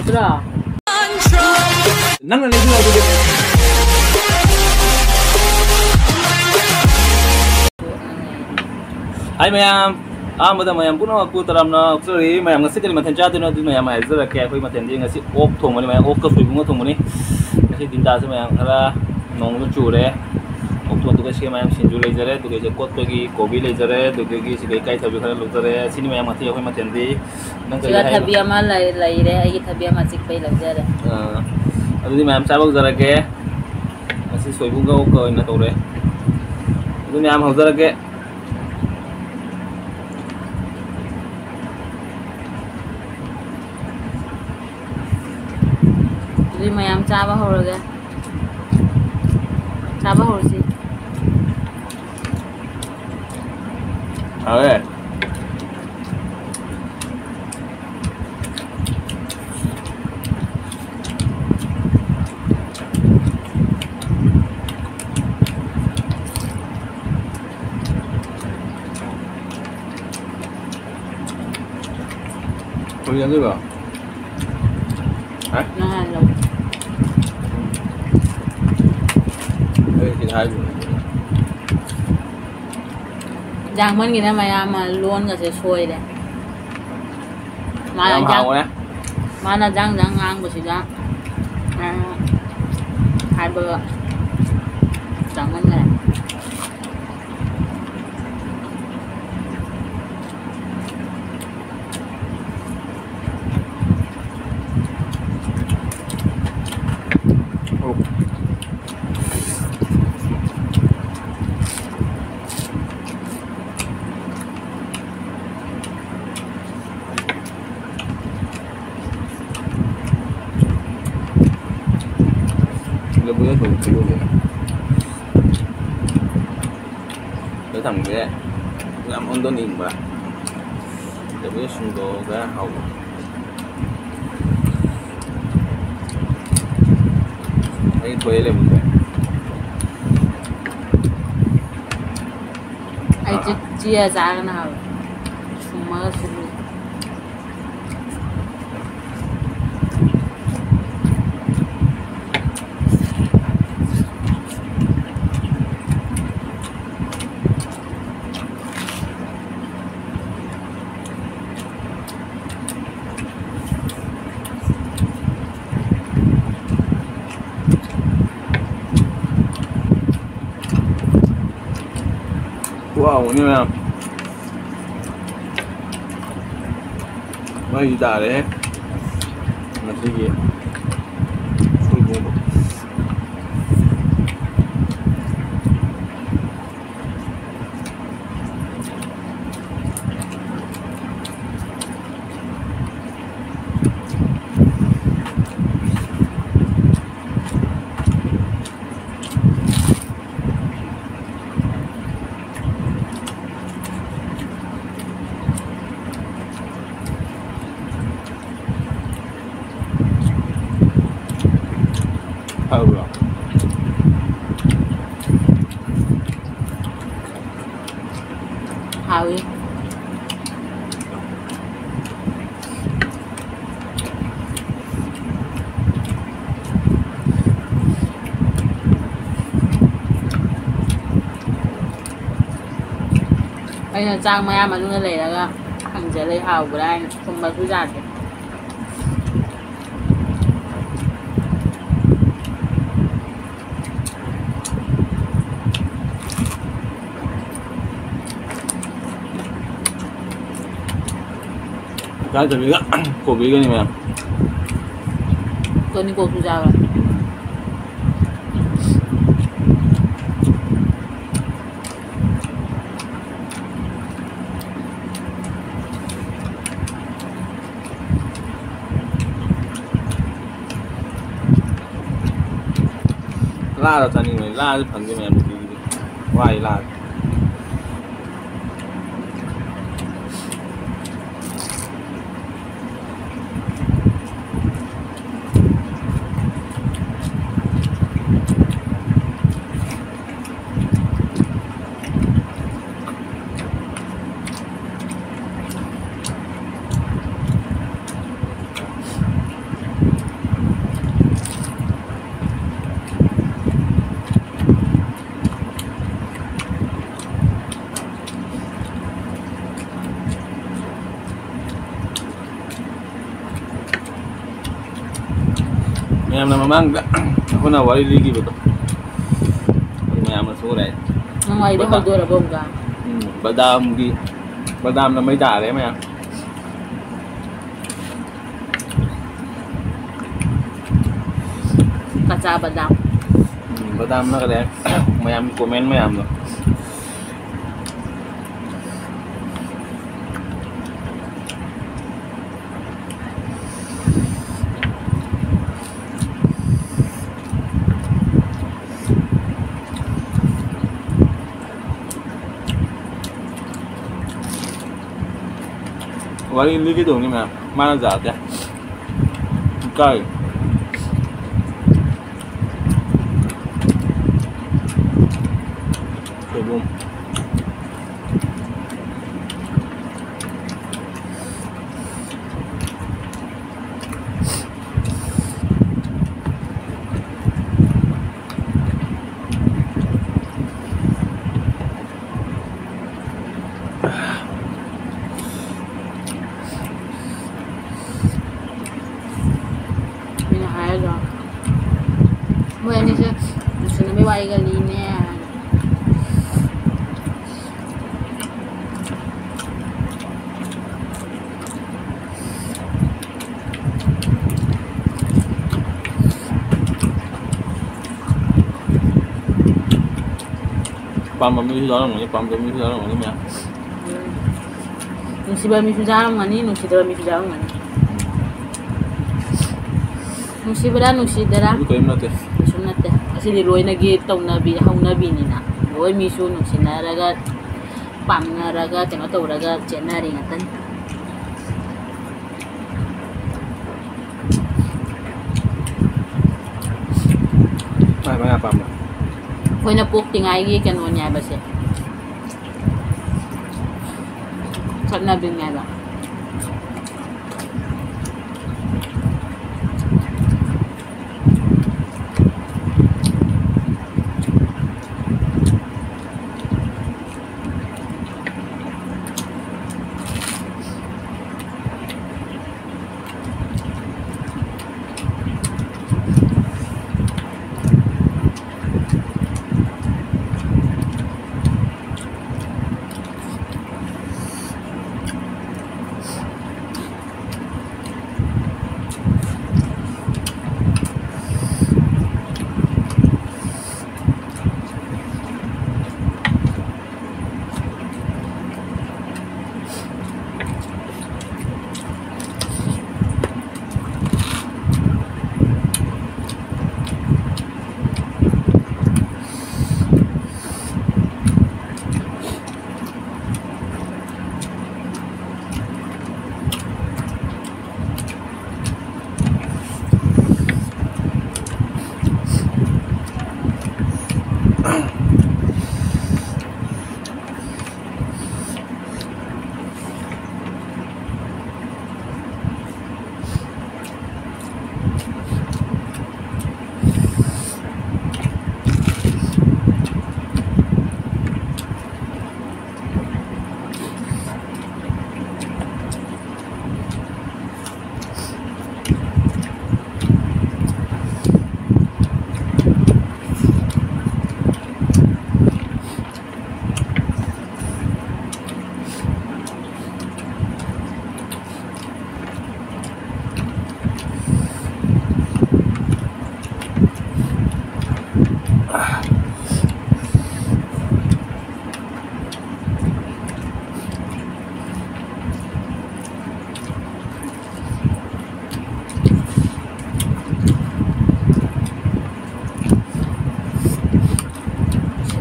어들아. 나는 내가 어디? Hai mayam, betul mayam pun aku teramna sorry mayam ngasih jadi maten jatuh nanti mayam air zara kayak aku maten dia ngasih ok thong mana mayam ok ke free bunga thong mana ngasih tinta sih mayam kalau nong tu cure ok thong tu kasih mayam Singju lezare tu kasih kot pergi kopi lezare tu kasih si Ekaithabi kalau lezare sini mayam mati aku maten dia Ekaithabi ama lai deh, Ekaithabi ama cik pay lezare. Aduh di mayam sabuk zara kayak ngasih soy bunga ok ina tore itu mayam hau zara kayak Jadi mayam chaba horoge. Chaba horosi. Oke. Kau yang apa? Hah? Nah, lo. Hai Giang mình cái này mà luôn là sẽ xuôi đấy. Mà là giang. Mà là giang ngang của chị giang. Hai bữa. Giang mình này. Lebunya tuh kilo ya. Cái thằng kia làm ôn tôn im ba. Lebunya sungguh gak hau. Ini thuê lebu tuh. Ai chia giá cái nào? Semua sulit. Wow, ini memang masih dah deh, masih ye, full bumbu. Hawi. Bây giờ trang mà chúng ta lấy là hàng chế lấy hào của đây không bao cứ giặt kìa. Cái gì vậy? Cổ bí cái gì mà? Tôi đi cổ thu ra rồi. La là tani mày, la cái phần cái mày một cái vài la. ꯃꯌꯥꯝꯅ ꯃꯃꯥꯡꯗ ꯑꯩꯈꯣꯏꯅ ꯋꯥꯔꯤ ꯂꯤꯈꯤꯕꯗꯣ ꯃꯌꯥꯝꯅ ꯁꯨꯔꯦ ꯅꯪ ꯋꯥꯔꯤꯗꯣ ꯍꯧꯗꯣꯔꯕ ꯑꯃꯨꯛꯀ ꯕꯗꯥꯝꯅ ꯃꯩ ꯇꯥꯔꯦ ꯃꯌꯥꯝ ꯀꯆꯥ ꯕꯗꯥꯝ ꯕꯗꯥꯝꯅ ꯀꯔꯤ ꯃꯌꯥꯝ ꯀꯣꯃꯦꯟ ꯃꯌꯥꯝꯗꯣ wari lagi dong ni ma'am mana zat ya kai belum Gue ini sih, sudah mewah kali ini. Pam kami sudah orang ni, pam kami sudah orang ni ya. Nusi bami sudah orang ni, nusi bami sudah orang ni. Nusi berada nusi darah. Itu kau nate. Nate. Asal di luar negeri tahu nabi, hau nabi ni na. Luar misu nusi naraga, pam naraga, tengok tahu raga cina ringatan. Mana pam lah. Kau nak pok tinggal lagi kan orang apa sih? Kat nabi ni apa?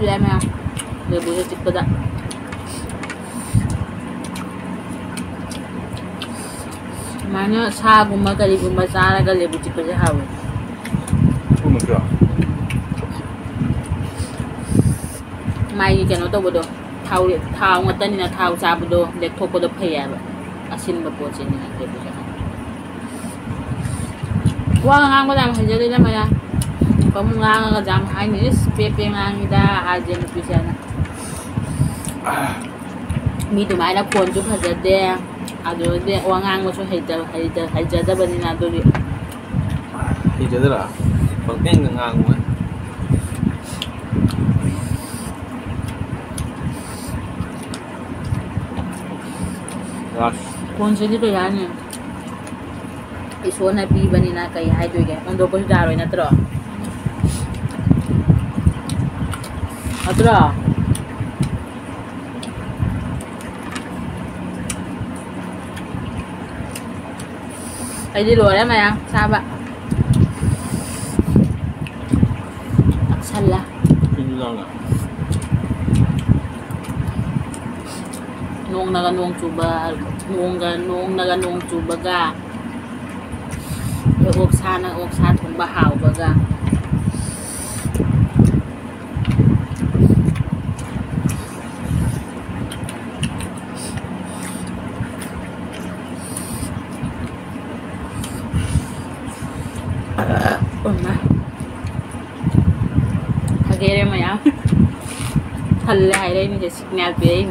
Lama, dia boleh cepat tak? Mana sah gumma kali gumma sana kali boleh cepat je hawa. Gumma kah? Mai kan atau bodoh, tahu ngatan ni nak tahu sah bodoh, lek thok bodoh payah, asin berpocen ni dia boleh. Wah ngang bodoh macam jadi lama ya. Kamu ngang jam hai ni pepe ngang ida aja ni bisa na. Mi tu mai la pon tu phaja de, ado de wang ngang macam hai jada bani na tu. thì chơi là bằng tiếng ngang quá rồi con sẽ đi rồi anh isu na pi bani na kay hay doy kay ondo ko daroy na tro atro ay di luar mày à sao bạn sala kinh doanh à nung naga nung chuba nung naga nung chuba ga Oaksa na Oaksa thùng ba hào baga mà cái đây mày á thật lại đây mình sẽ signal về đây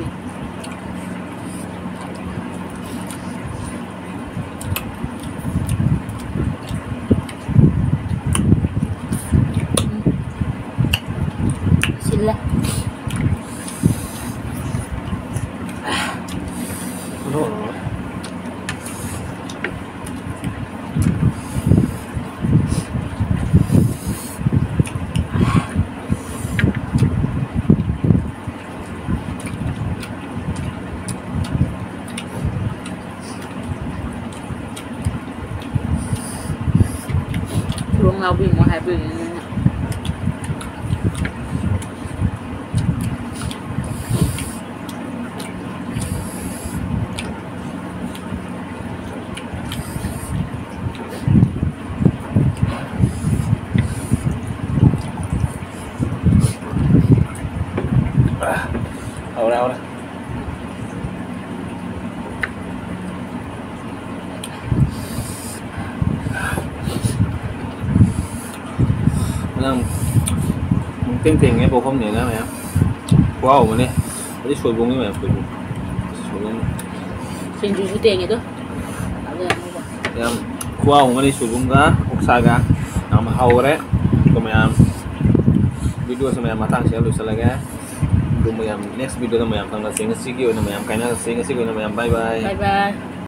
là luôn ngao bình một hai bình đâu đây tiếng tiền cái bộ không nhẹ đó mày em wow mà đi cái sôi bún với mày sôi bún Singju itu yang itu em wow mà đi sôi bún cá Oaksa cá nama hau đấy còn mày em video sama yang matang saya lu selagi next video sama yang tanggal singju nama yang kainnya singju nama yang bye bye bye bye